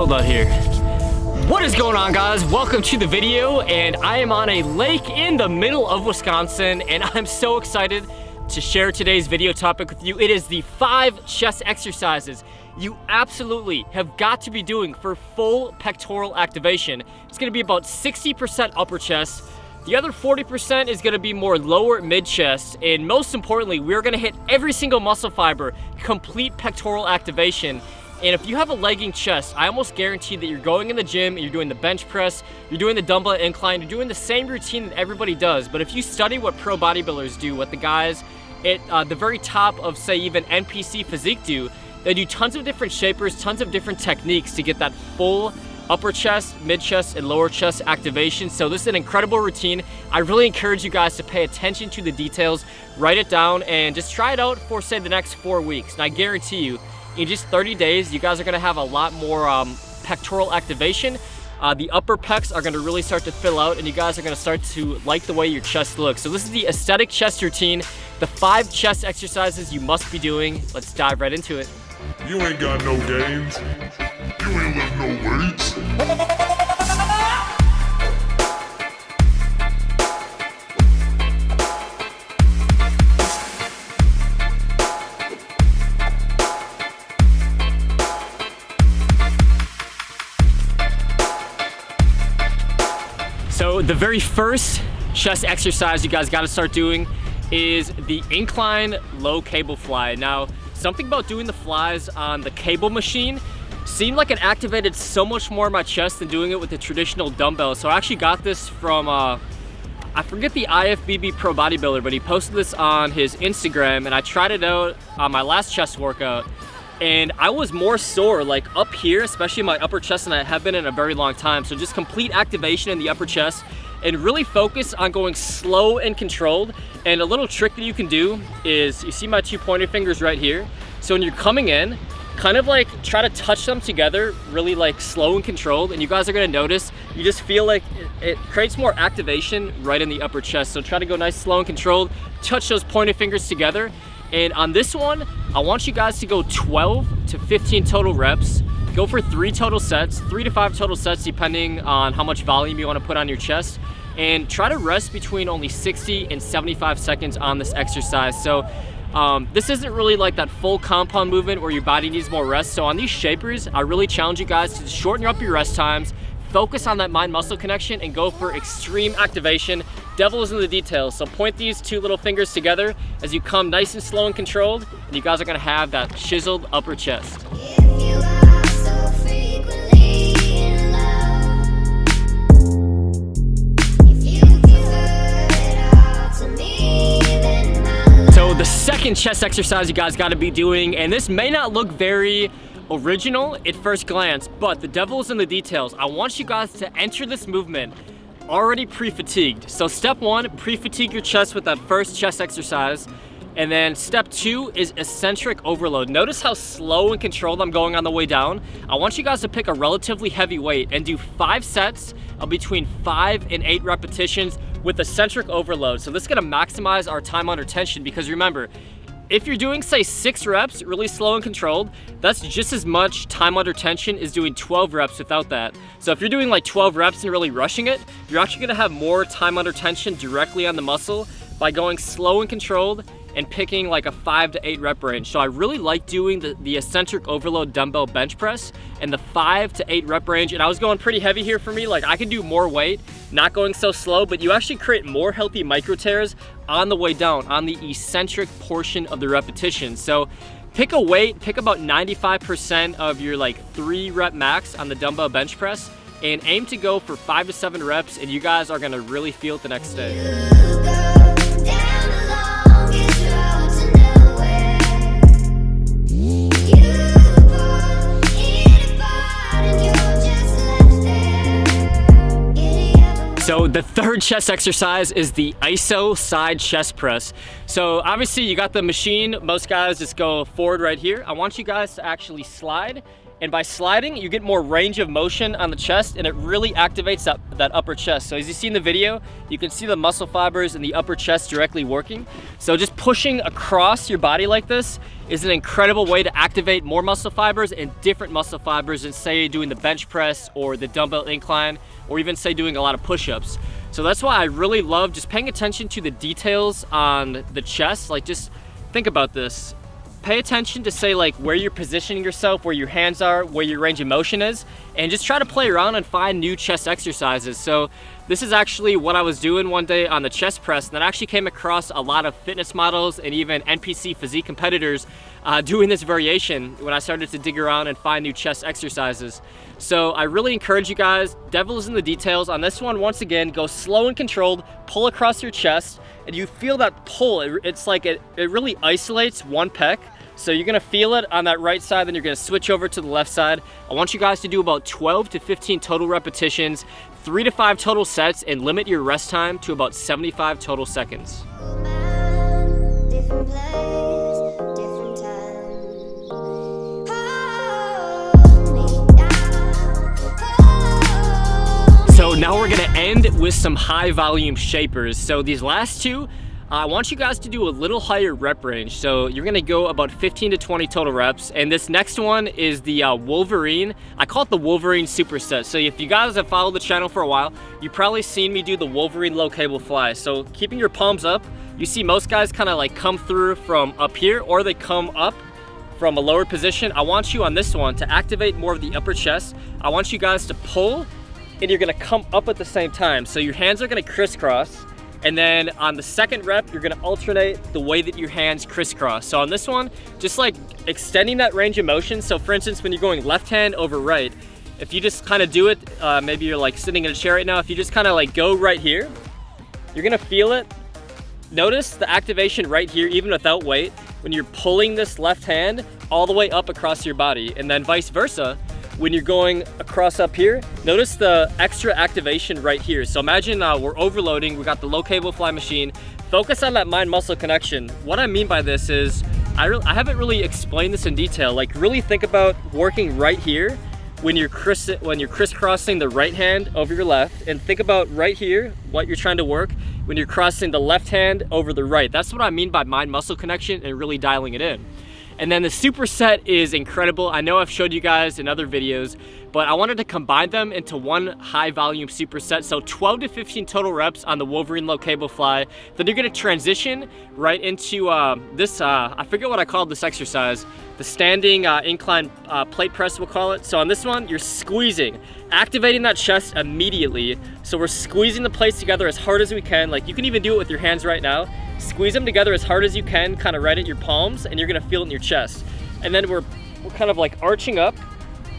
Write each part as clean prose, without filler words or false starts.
cold out here. What is going on, guys? Welcome to the video, and I am on a lake in the middle of Wisconsin, and I'm so excited to share today's video topic with you. It is the 5 chest exercises you absolutely have got to be doing for full pectoral activation. It's gonna be about 60% upper chest. The other 40% is gonna be more lower mid chest, and most importantly, we're gonna hit every single muscle fiber, complete pectoral activation. And if you have a lagging chest, I almost guarantee that you're going in the gym, you're doing the bench press, you're doing the dumbbell incline, you're doing the same routine that everybody does. But if you study what pro bodybuilders do, what the guys at the very top of, say, even NPC physique do, they do tons of different shapers, tons of different techniques to get that full upper chest, mid chest, and lower chest activation. So this is an incredible routine. I really encourage you guys to pay attention to the details, write it down, and just try it out for, say, the next 4 weeks. And I guarantee you, in just 30 days, you guys are gonna have a lot more pectoral activation. The upper pecs are gonna really start to fill out, and you guys are gonna start to like the way your chest looks. So this is the aesthetic chest routine, the 5 chest exercises you must be doing. Let's dive right into it. You ain't got no gains. You ain't lift no weights. So the very first chest exercise you guys got to start doing is the incline low cable fly. Now, something about doing the flies on the cable machine seemed like it activated so much more of my chest than doing it with the traditional dumbbell. So I actually got this from, I forget the IFBB pro bodybuilder, but he posted this on his Instagram, and I tried it out on my last chest workout. And I was more sore, like up here, especially my upper chest, than I have been in a very long time. So just complete activation in the upper chest and really focus on going slow and controlled. And a little trick that you can do is, you see my 2 pointer fingers right here? So when you're coming in, kind of like try to touch them together, really like slow and controlled. And you guys are gonna notice, you just feel like it creates more activation right in the upper chest. So try to go nice, slow and controlled, touch those pointer fingers together. And on this one, I want you guys to go 12 to 15 total reps. Go for 3 total sets, 3 to 5 total sets, depending on how much volume you want to put on your chest. And try to rest between only 60 and 75 seconds on this exercise. So this isn't really like that full compound movement where your body needs more rest. So on these shapers, I really challenge you guys to shorten up your rest times, focus on that mind-muscle connection, and go for extreme activation. Devil is in the details. So point these 2 little fingers together as you come nice and slow and controlled, and you guys are gonna have that chiseled upper chest. So the second chest exercise you guys gotta be doing, and this may not look very original at first glance, but the devil is in the details. I want you guys to enter this movement already pre-fatigued. So step 1, pre-fatigue your chest with that first chest exercise. And then step 2 is eccentric overload. Notice how slow and controlled I'm going on the way down. I want you guys to pick a relatively heavy weight and do 5 sets of between 5 and 8 repetitions with eccentric overload. So this is gonna maximize our time under tension, because remember, if you're doing, say, 6 reps, really slow and controlled, that's just as much time under tension as doing 12 reps without that. So if you're doing like 12 reps and really rushing it, you're actually gonna have more time under tension directly on the muscle by going slow and controlled and picking like a 5 to 8 rep range. So I really like doing the eccentric overload dumbbell bench press and the 5 to 8 rep range. And I was going pretty heavy here for me. Like, I could do more weight, not going so slow, but you actually create more healthy micro tears on the way down, on the eccentric portion of the repetition. So pick a weight, pick about 95% of your like 3 rep max on the dumbbell bench press, and aim to go for 5 to 7 reps, and you guys are gonna really feel it the next day. So the third chest exercise is the ISO side chest press. So obviously you got the machine, most guys just go forward right here. I want you guys to actually slide, and by sliding, you get more range of motion on the chest, and it really activates that upper chest. So as you see in the video, you can see the muscle fibers in the upper chest directly working. So just pushing across your body like this is an incredible way to activate more muscle fibers and different muscle fibers than say doing the bench press or the dumbbell incline, or even say doing a lot of push-ups. So that's why I really love just paying attention to the details on the chest. Like, just think about this. Pay attention to say like where you're positioning yourself, where your hands are, where your range of motion is, and just try to play around and find new chest exercises. So this is actually what I was doing one day on the chest press, and I actually came across a lot of fitness models and even NPC physique competitors doing this variation when I started to dig around and find new chest exercises. So I really encourage you guys, devil is in the details. On this one, once again, go slow and controlled, pull across your chest, and you feel that pull. It's like it really isolates one pec. So you're gonna feel it on that right side, then you're gonna switch over to the left side. I want you guys to do about 12 to 15 total repetitions, 3 to 5 total sets, and limit your rest time to about 75 total seconds. So now we're gonna end with some high volume shapers. So these last two, I want you guys to do a little higher rep range. So you're gonna go about 15 to 20 total reps. And this next one is the Wolverine. I call it the Wolverine Superset. So if you guys have followed the channel for a while, you've probably seen me do the Wolverine low cable fly. So keeping your palms up, you see most guys kind of like come through from up here, or they come up from a lower position. I want you on this one to activate more of the upper chest. I want you guys to pull, and you're gonna come up at the same time. So your hands are gonna crisscross. And then on the second rep, you're gonna alternate the way that your hands crisscross. So on this one, just like extending that range of motion. So for instance, when you're going left hand over right, if you just kind of do it, maybe you're like sitting in a chair right now, if you just kind of like go right here, you're gonna feel it. Notice the activation right here, even without weight, when you're pulling this left hand all the way up across your body. And then vice versa, when you're going across up here, notice the extra activation right here. So imagine we're overloading, we got the low cable fly machine. Focus on that mind muscle connection. What I mean by this is, I haven't really explained this in detail. Like, really think about working right here when you're crisscrossing the right hand over your left, and think about right here what you're trying to work when you're crossing the left hand over the right. That's what I mean by mind muscle connection and really dialing it in. And then the Superset is incredible. I know I've showed you guys in other videos, but I wanted to combine them into one high volume superset. So 12 to 15 total reps on the Wolverine low cable fly. Then you're gonna transition right into this, I forget what I called this exercise, the standing incline plate press, we'll call it. So on this one, you're squeezing, activating that chest immediately. So we're squeezing the plates together as hard as we can. Like, you can even do it with your hands right now. Squeeze them together as hard as you can, kind of right at your palms, and you're gonna feel it in your chest. And then we're kind of like arching up,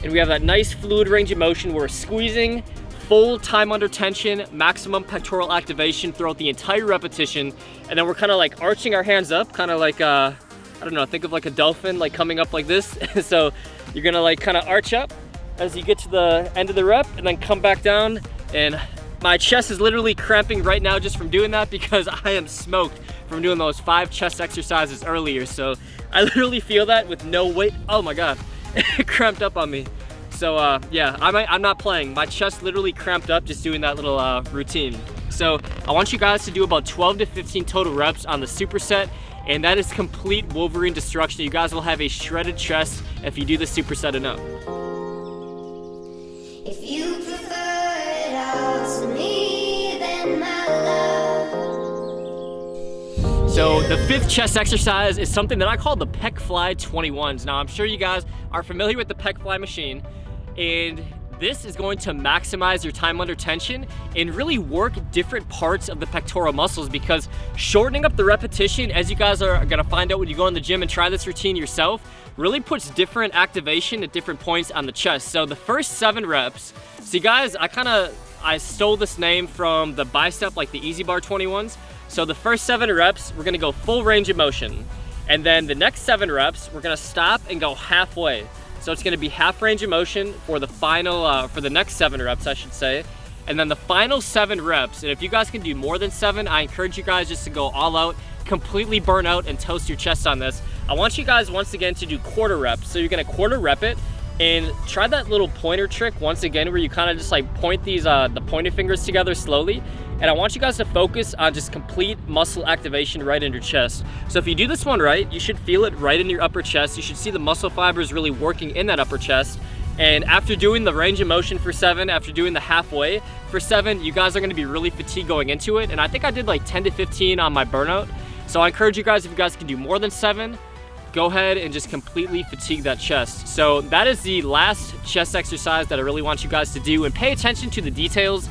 and we have that nice fluid range of motion. We're squeezing, full time under tension, maximum pectoral activation throughout the entire repetition. And then we're kind of like arching our hands up, kind of like, I don't know, think of like a dolphin, like coming up like this. So you're gonna like kind of arch up as you get to the end of the rep, and then come back down. And my chest is literally cramping right now just from doing that, because I am smoked from doing those 5 chest exercises earlier. So I literally feel that with no weight. Oh my God, it cramped up on me. So yeah, I'm not playing. My chest literally cramped up just doing that little routine. So I want you guys to do about 12 to 15 total reps on the Superset, and that is complete Wolverine destruction. You guys will have a shredded chest if you do the Superset enough. If you prefer it all to me, then my love. So the 5th chest exercise is something that I call the Pec Fly 21s. Now I'm sure you guys are familiar with the Pec Fly machine, and this is going to maximize your time under tension and really work different parts of the pectoral muscles, because shortening up the repetition, as you guys are gonna find out when you go in the gym and try this routine yourself, really puts different activation at different points on the chest. So the first 7 reps, see guys, I stole this name from the bicep, like the Easy Bar 21s. So the first 7 reps, we're gonna go full range of motion. And then the next 7 reps, we're gonna stop and go halfway. So it's gonna be half range of motion for the final, for the next 7 reps, I should say. And then the final 7 reps, and if you guys can do more than 7, I encourage you guys just to go all out, completely burn out and toast your chest on this. I want you guys once again to do quarter reps. So you're gonna quarter rep it, and try that little pointer trick once again, where you kind of just like point these, the pointer fingers together slowly. and I want you guys to focus on just complete muscle activation right in your chest. So if you do this one right, you should feel it right in your upper chest. You should see the muscle fibers really working in that upper chest. And after doing the range of motion for 7, after doing the halfway for 7, you guys are gonna be really fatigued going into it. And I think I did like 10 to 15 on my burnout. So I encourage you guys, if you guys can do more than 7, go ahead and just completely fatigue that chest. So that is the last chest exercise that I really want you guys to do, and pay attention to the details,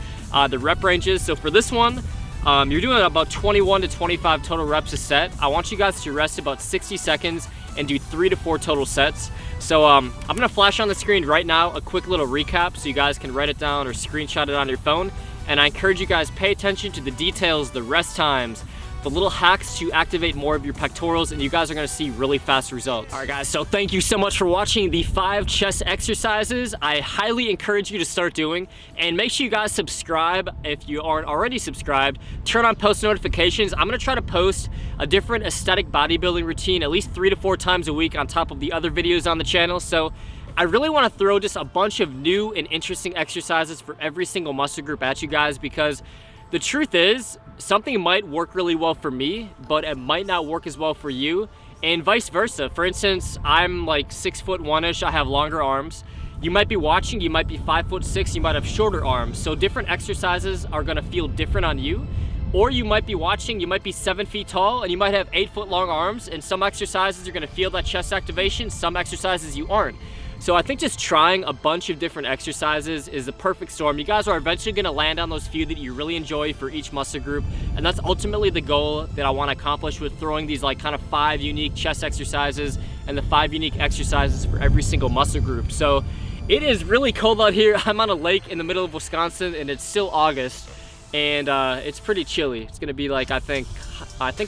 the rep ranges. So for this one, you're doing about 21 to 25 total reps a set. I want you guys to rest about 60 seconds and do 3 to 4 total sets. So I'm gonna flash on the screen right now a quick little recap so you guys can write it down or screenshot it on your phone. And I encourage you guys, pay attention to the details, the rest times, the little hacks to activate more of your pectorals, and you guys are gonna see really fast results. All right guys, so thank you so much for watching the 5 chest exercises. I highly encourage you to start doing, and make sure you guys subscribe if you aren't already subscribed. Turn on post notifications. I'm gonna try to post a different aesthetic bodybuilding routine at least 3 to 4 times a week on top of the other videos on the channel. So I really wanna throw just a bunch of new and interesting exercises for every single muscle group at you guys, because the truth is, something might work really well for me, but it might not work as well for you, and vice versa. For instance, I'm like 6'1"-ish, I have longer arms. You might be watching, you might be 5'6", you might have shorter arms. So different exercises are gonna feel different on you. Or you might be watching, you might be 7 feet tall, and you might have 8-foot long arms, and some exercises you're gonna feel that chest activation, some exercises you aren't. So I think just trying a bunch of different exercises is the perfect storm. You guys are eventually gonna land on those few that you really enjoy for each muscle group, and that's ultimately the goal that I wanna accomplish with throwing these like kind of 5 unique chest exercises and the 5 unique exercises for every single muscle group. So it is really cold out here. I'm on a lake in the middle of Wisconsin, and it's still August, and it's pretty chilly. It's gonna be like, I think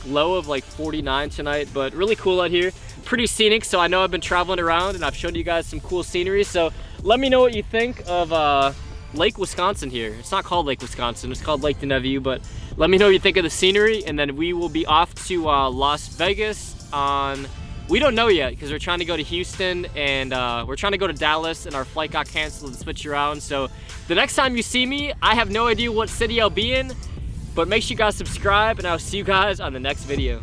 low of like 49 tonight, but really cool out here. Pretty scenic. So I know I've been traveling around and I've showed you guys some cool scenery. So let me know what you think of Lake Wisconsin here. It's not called Lake Wisconsin, it's called Lake Denevue, but let me know what you think of the scenery, and then we will be off to Las Vegas on, we don't know yet, because we're trying to go to Houston, and we're trying to go to Dallas, and our flight got canceled and switched around. So the next time you see me, I have no idea what city I'll be in, but make sure you guys subscribe, and I'll see you guys on the next video.